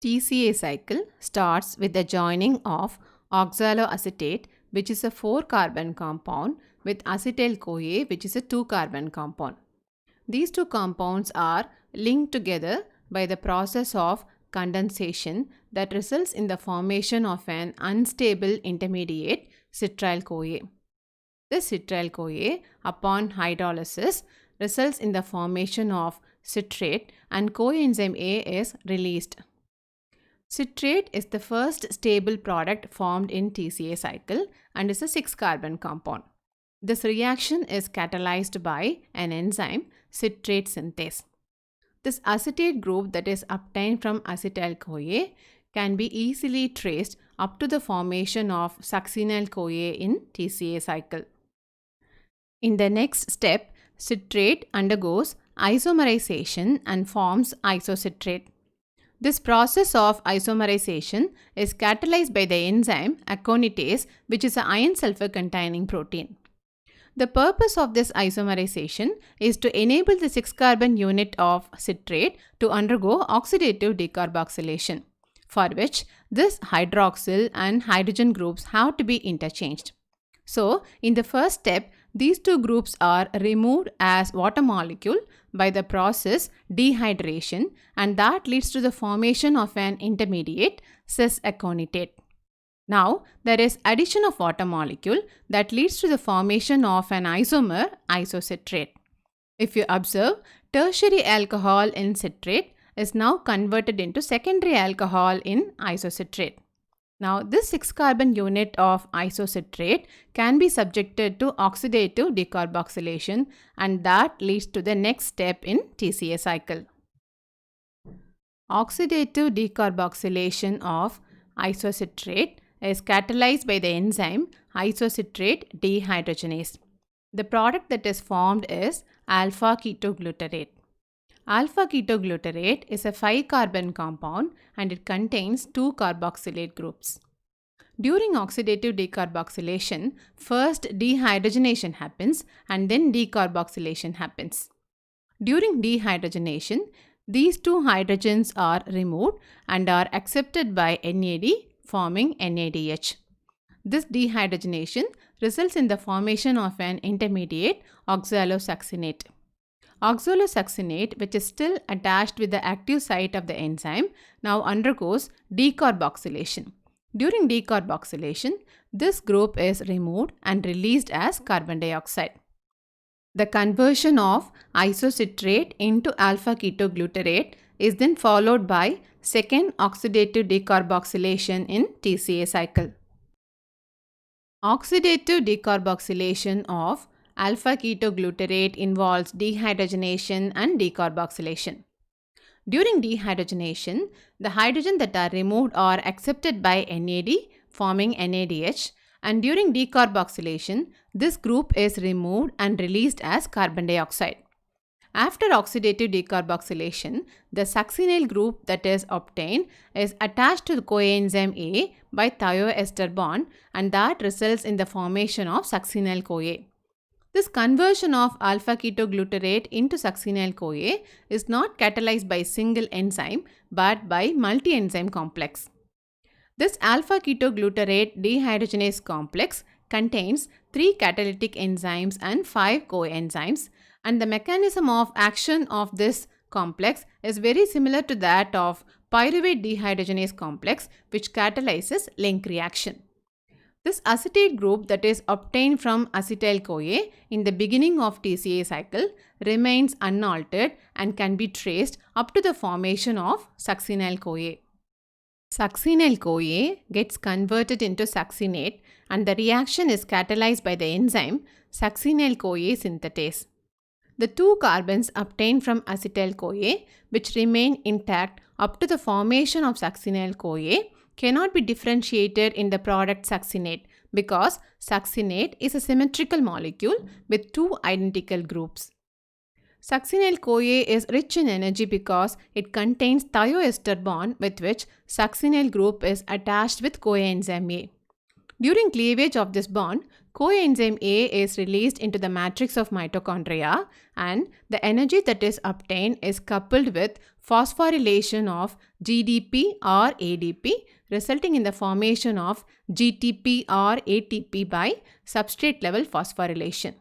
TCA cycle starts with the joining of oxaloacetate, which is a 4-carbon compound, with acetyl-CoA, which is a 2-carbon compound. These two compounds are linked together by the process of condensation that results in the formation of an unstable intermediate, citral-CoA. This citral-CoA, upon hydrolysis, results in the formation of citrate, and coenzyme A is released. Citrate is the first stable product formed in TCA cycle and is a 6-carbon compound. This reaction is catalyzed by an enzyme, citrate synthase. This acetate group that is obtained from acetyl-CoA can be easily traced up to the formation of succinyl-CoA in TCA cycle. In the next step, citrate undergoes isomerization and forms isocitrate. This process of isomerization is catalyzed by the enzyme aconitase, which is an iron sulfur containing protein. The purpose of this isomerization is to enable the 6-carbon unit of citrate to undergo oxidative decarboxylation, for which this hydroxyl and hydrogen groups have to be interchanged. So, in the first step, these two groups are removed as water molecule by the process dehydration, and that leads to the formation of an intermediate, cis-aconitate. Now, there is addition of water molecule that leads to the formation of an isomer, isocitrate. If you observe, tertiary alcohol in citrate is now converted into secondary alcohol in isocitrate. Now, this 6-carbon unit of isocitrate can be subjected to oxidative decarboxylation, and that leads to the next step in TCA cycle. Oxidative decarboxylation of isocitrate is catalyzed by the enzyme isocitrate dehydrogenase. The product that is formed is alpha-ketoglutarate. Alpha-ketoglutarate is a 5-carbon compound and it contains 2 carboxylate groups. During oxidative decarboxylation, first dehydrogenation happens and then decarboxylation happens. During dehydrogenation, these two hydrogens are removed and are accepted by NAD, forming NADH. This dehydrogenation results in the formation of an intermediate, oxalosuccinate. Oxalosuccinate, which is still attached with the active site of the enzyme, now undergoes decarboxylation. During decarboxylation, this group is removed and released as carbon dioxide. The conversion of isocitrate into alpha-ketoglutarate is then followed by second oxidative decarboxylation in TCA cycle. Oxidative decarboxylation of alpha-ketoglutarate involves dehydrogenation and decarboxylation. During dehydrogenation, the hydrogen that are removed are accepted by NAD, forming NADH, and during decarboxylation, this group is removed and released as carbon dioxide. After oxidative decarboxylation, the succinyl group that is obtained is attached to the coenzyme A by thioester bond, and that results in the formation of succinyl-CoA. This conversion of alpha-ketoglutarate into succinyl-CoA is not catalyzed by single enzyme but by multi-enzyme complex. This alpha-ketoglutarate dehydrogenase complex contains 3 catalytic enzymes and 5 coenzymes, and the mechanism of action of this complex is very similar to that of pyruvate dehydrogenase complex, which catalyzes link reaction. This acetate group that is obtained from acetyl-CoA in the beginning of TCA cycle remains unaltered and can be traced up to the formation of succinyl-CoA. Succinyl-CoA gets converted into succinate and the reaction is catalyzed by the enzyme succinyl-CoA synthetase. The 2 carbons obtained from acetyl-CoA, which remain intact up to the formation of succinyl-CoA, cannot be differentiated in the product succinate because succinate is a symmetrical molecule with 2 identical groups. Succinyl-CoA is rich in energy because it contains thioester bond with which succinyl group is attached with coenzyme A. During cleavage of this bond, coenzyme A is released into the matrix of mitochondria and the energy that is obtained is coupled with phosphorylation of GDP or ADP, resulting in the formation of GTP or ATP by substrate level phosphorylation.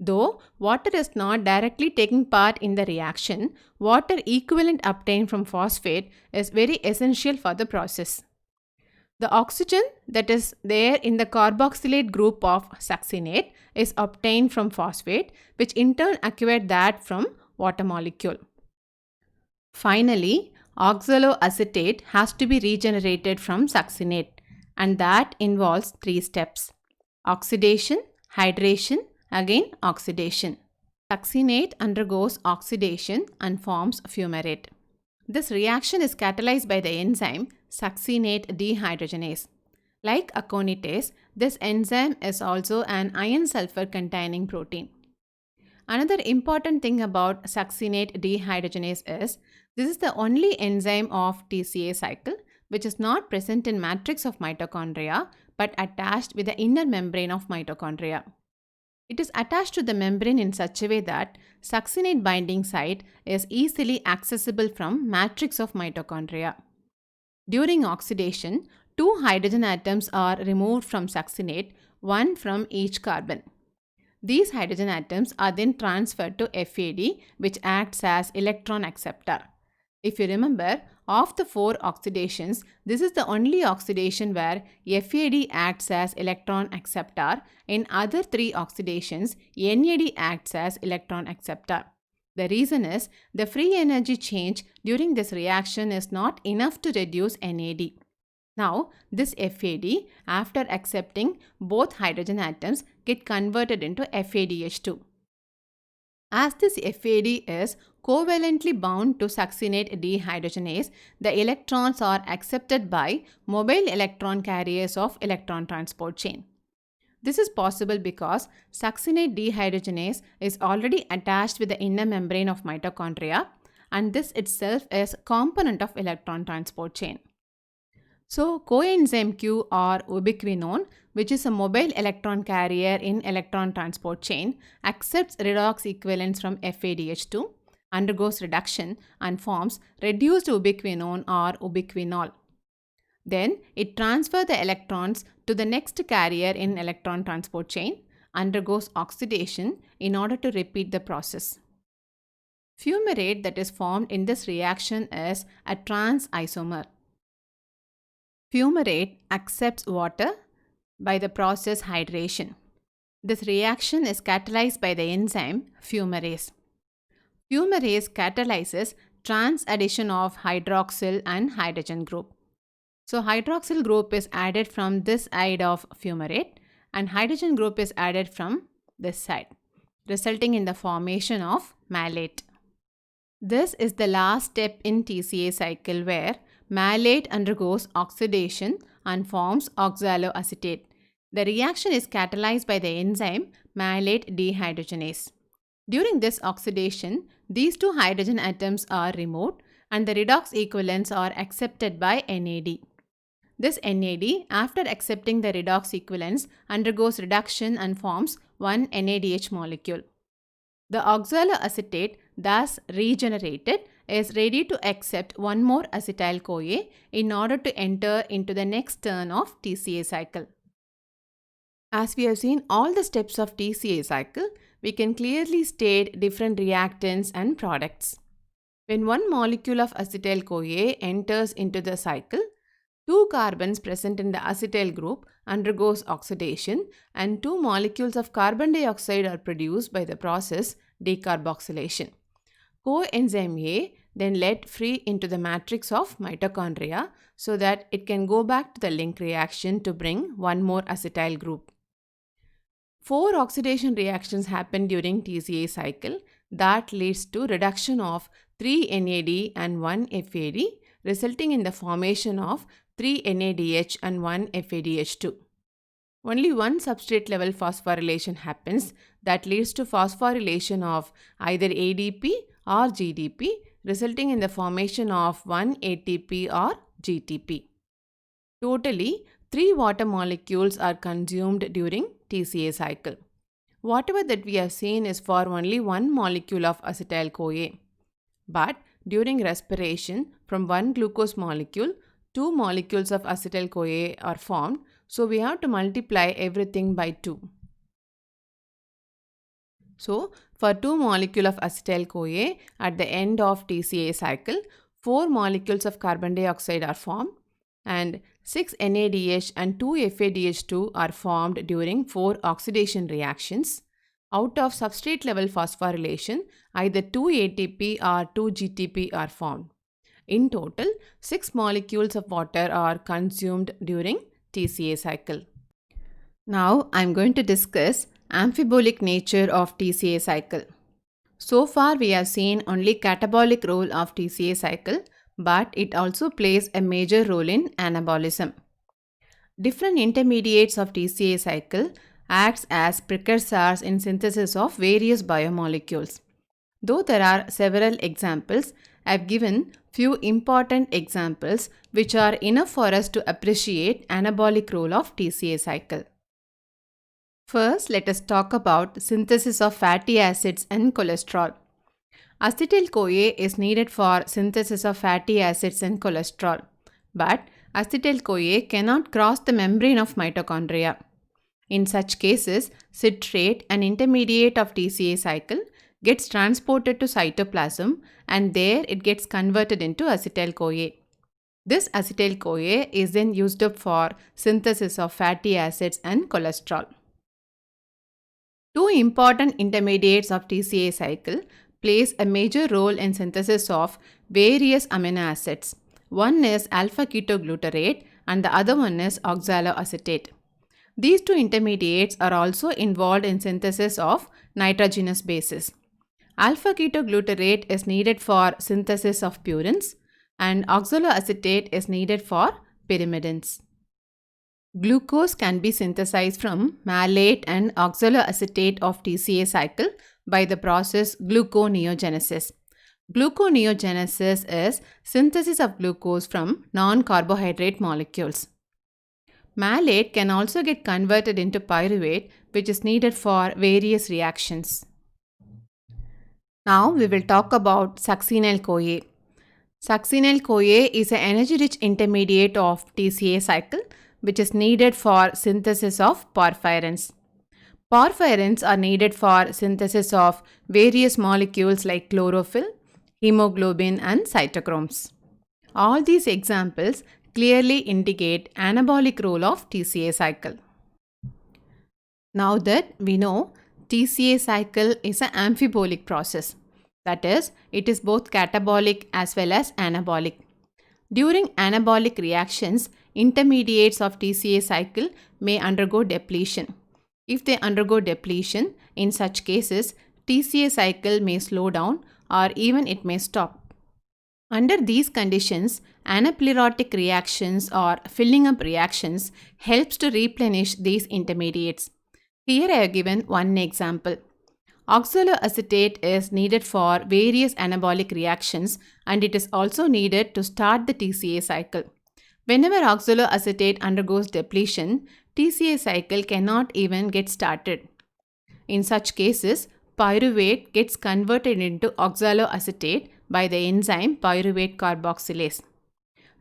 Though water is not directly taking part in the reaction, water equivalent obtained from phosphate is very essential for the process. The oxygen that is there in the carboxylate group of succinate is obtained from phosphate, which in turn acquired that from water molecule. Finally, oxaloacetate has to be regenerated from succinate, and that involves 3 steps: oxidation, hydration, again oxidation. Succinate undergoes oxidation and forms fumarate. This reaction is catalyzed by the enzyme succinate dehydrogenase. Like aconitase, this enzyme is also an iron sulfur containing protein. Another important thing about succinate dehydrogenase is this is the only enzyme of TCA cycle which is not present in matrix of mitochondria but attached with the inner membrane of mitochondria. It is attached to the membrane in such a way that succinate binding site is easily accessible from matrix of mitochondria. During oxidation, 2 hydrogen atoms are removed from succinate, one from each carbon. These hydrogen atoms are then transferred to FAD, which acts as electron acceptor. If you remember, of the 4 oxidations, this is the only oxidation where FAD acts as electron acceptor. In other 3 oxidations, NAD acts as electron acceptor. The reason is the free energy change during this reaction is not enough to reduce NAD. Now, this FAD, after accepting both hydrogen atoms, get converted into FADH2. As this FAD is covalently bound to succinate dehydrogenase, the electrons are accepted by mobile electron carriers of electron transport chain. This is possible because succinate dehydrogenase is already attached with the inner membrane of mitochondria, and this itself is a component of electron transport chain. So, coenzyme Q or ubiquinone, which is a mobile electron carrier in electron transport chain, accepts redox equivalents from FADH2, undergoes reduction and forms reduced ubiquinone or ubiquinol. Then, it transfers the electrons to the next carrier in electron transport chain, undergoes oxidation in order to repeat the process. Fumarate that is formed in this reaction is a trans isomer. Fumarate accepts water by the process hydration. This reaction is catalyzed by the enzyme fumarase. Fumarase catalyzes trans addition of hydroxyl and hydrogen group. So hydroxyl group is added from this side of fumarate and hydrogen group is added from this side, resulting in the formation of malate. This is the last step in TCA cycle where malate undergoes oxidation and forms oxaloacetate. The reaction is catalyzed by the enzyme malate dehydrogenase. During this oxidation, these 2 hydrogen atoms are removed and the redox equivalents are accepted by NAD. This NAD, after accepting the redox equivalents, undergoes reduction and forms one NADH molecule. The oxaloacetate, thus regenerated, is ready to accept one more acetyl-CoA in order to enter into the next turn of TCA cycle. As we have seen all the steps of TCA cycle, we can clearly state different reactants and products. When one molecule of acetyl-CoA enters into the cycle, 2 carbons present in the acetyl group undergoes oxidation and 2 molecules of carbon dioxide are produced by the process decarboxylation. Coenzyme A then let free into the matrix of mitochondria so that it can go back to the link reaction to bring one more acetyl group. 4 oxidation reactions happen during TCA cycle that leads to reduction of 3 NAD and 1 FAD, resulting in the formation of 3 NADH and 1 FADH2. Only one substrate level phosphorylation happens that leads to phosphorylation of either ADP or GDP, resulting in the formation of 1 ATP or GTP. Totally, 3 water molecules are consumed during TCA cycle. Whatever that we have seen is for only one molecule of acetyl-CoA. But during respiration from one glucose molecule, two molecules of acetyl-CoA are formed. So we have to multiply everything by 2. So for 2 molecules of acetyl-CoA at the end of TCA cycle, 4 molecules of carbon dioxide are formed and 6 NADH and 2 FADH2 are formed during 4 oxidation reactions. Out of substrate level phosphorylation, either 2 ATP or 2 GTP are formed. In total, 6 molecules of water are consumed during TCA cycle. Now I am going to discuss amphibolic nature of TCA cycle. So far we have seen only catabolic role of TCA cycle, but it also plays a major role in anabolism. Different intermediates of TCA cycle acts as precursors in synthesis of various biomolecules. Though there are several examples, I have given few important examples which are enough for us to appreciate anabolic role of TCA cycle. First, let us talk about synthesis of fatty acids and cholesterol. Acetyl-CoA is needed for synthesis of fatty acids and cholesterol, but acetyl-CoA cannot cross the membrane of mitochondria. In such cases, citrate, an intermediate of TCA cycle, gets transported to cytoplasm and there it gets converted into acetyl-CoA. This acetyl-CoA is then used up for synthesis of fatty acids and cholesterol. Two important intermediates of TCA cycle plays a major role in synthesis of various amino acids. One is alpha-ketoglutarate and the other one is oxaloacetate. These two intermediates are also involved in synthesis of nitrogenous bases. Alpha-ketoglutarate is needed for synthesis of purines and oxaloacetate is needed for pyrimidines. Glucose can be synthesized from malate and oxaloacetate of TCA cycle by the process gluconeogenesis. Gluconeogenesis is synthesis of glucose from non-carbohydrate molecules. Malate can also get converted into pyruvate, which is needed for various reactions. Now we will talk about succinyl-CoA. Succinyl-CoA is an energy-rich intermediate of TCA cycle which is needed for synthesis of porphyrins. Porphyrins are needed for synthesis of various molecules like chlorophyll, hemoglobin and cytochromes. All these examples clearly indicate anabolic role of TCA cycle. Now that we know TCA cycle is an amphibolic process, that is, it is both catabolic as well as anabolic. During anabolic reactions, intermediates of TCA cycle may undergo depletion. If they undergo depletion, in such cases, TCA cycle may slow down or even it may stop. Under these conditions, anaplerotic reactions or filling up reactions helps to replenish these intermediates. Here I have given one example. Oxaloacetate is needed for various anabolic reactions and it is also needed to start the TCA cycle. Whenever oxaloacetate undergoes depletion, TCA cycle cannot even get started. In such cases, pyruvate gets converted into oxaloacetate by the enzyme pyruvate carboxylase.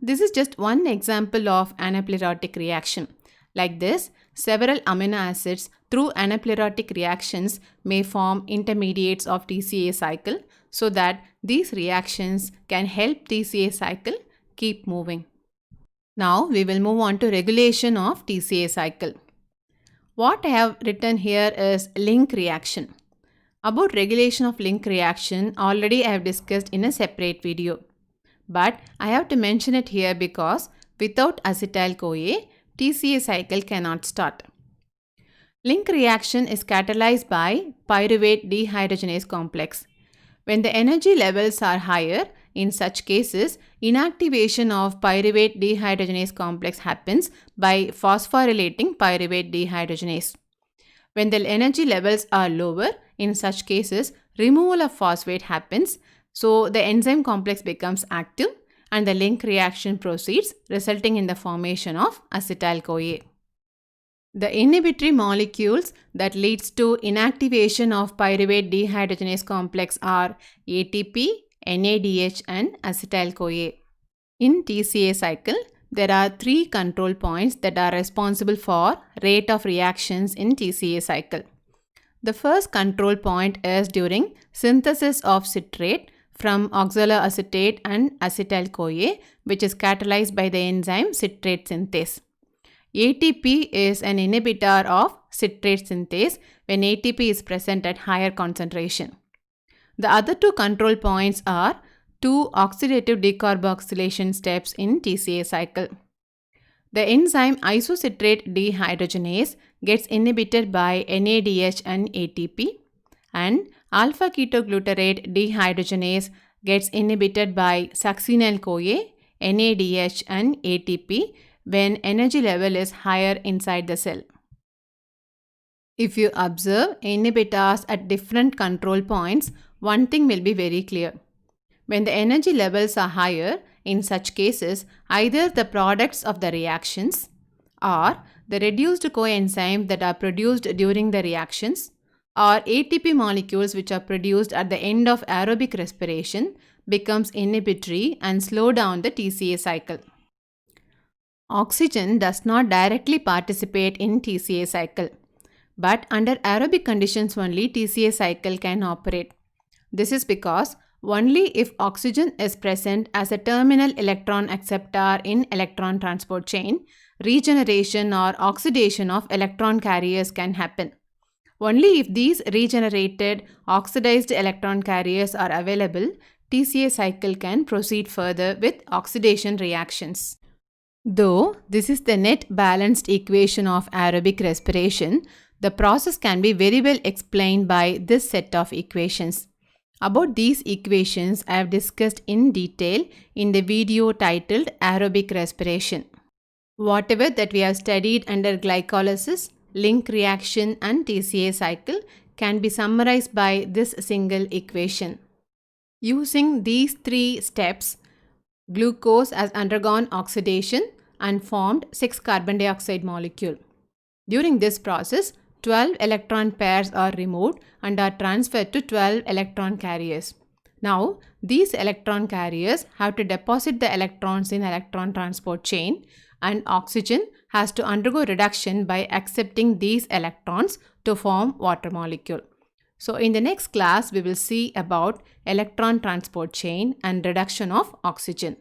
This is just one example of anaplerotic reaction. Like this, several amino acids through anaplerotic reactions may form intermediates of TCA cycle so that these reactions can help TCA cycle keep moving. Now we will move on to regulation of TCA cycle. What I have written here is link reaction. About regulation of link reaction already I have discussed in a separate video. But I have to mention it here because without acetyl-CoA, TCA cycle cannot start. Link reaction is catalyzed by pyruvate dehydrogenase complex. When the energy levels are higher, in such cases, inactivation of pyruvate dehydrogenase complex happens by phosphorylating pyruvate dehydrogenase. When the energy levels are lower, in such cases, removal of phosphate happens, so the enzyme complex becomes active and the link reaction proceeds, resulting in the formation of acetyl-CoA. The inhibitory molecules that leads to inactivation of pyruvate dehydrogenase complex are ATP, NADH, and acetyl-CoA. In TCA cycle, there are 3 control points that are responsible for rate of reactions in TCA cycle. The first control point is during synthesis of citrate from oxaloacetate and acetyl-CoA, which is catalyzed by the enzyme citrate synthase. ATP is an inhibitor of citrate synthase when ATP is present at higher concentration. The other 2 control points are 2 oxidative decarboxylation steps in TCA cycle. The enzyme isocitrate dehydrogenase gets inhibited by NADH and ATP, and alpha ketoglutarate dehydrogenase gets inhibited by succinyl-CoA, NADH, and ATP when energy level is higher inside the cell. If you observe inhibitors at different control points, one thing will be very clear. When the energy levels are higher, in such cases, either the products of the reactions or the reduced coenzymes that are produced during the reactions or ATP molecules which are produced at the end of aerobic respiration becomes inhibitory and slow down the TCA cycle. Oxygen does not directly participate in TCA cycle, but under aerobic conditions only TCA cycle can operate. This is because only if oxygen is present as a terminal electron acceptor in electron transport chain, regeneration or oxidation of electron carriers can happen. Only if these regenerated oxidized electron carriers are available, TCA cycle can proceed further with oxidation reactions. Though this is the net balanced equation of aerobic respiration, the process can be very well explained by this set of equations. About these equations, I have discussed in detail in the video titled Aerobic Respiration. Whatever that we have studied under glycolysis, link reaction and TCA cycle can be summarized by this single equation. Using these 3 steps, glucose has undergone oxidation and formed 6 carbon dioxide molecule. During this process, 12 electron pairs are removed and are transferred to 12 electron carriers. Now, these electron carriers have to deposit the electrons in electron transport chain, and oxygen has to undergo reduction by accepting these electrons to form water molecule. So, in the next class, we will see about electron transport chain and reduction of oxygen.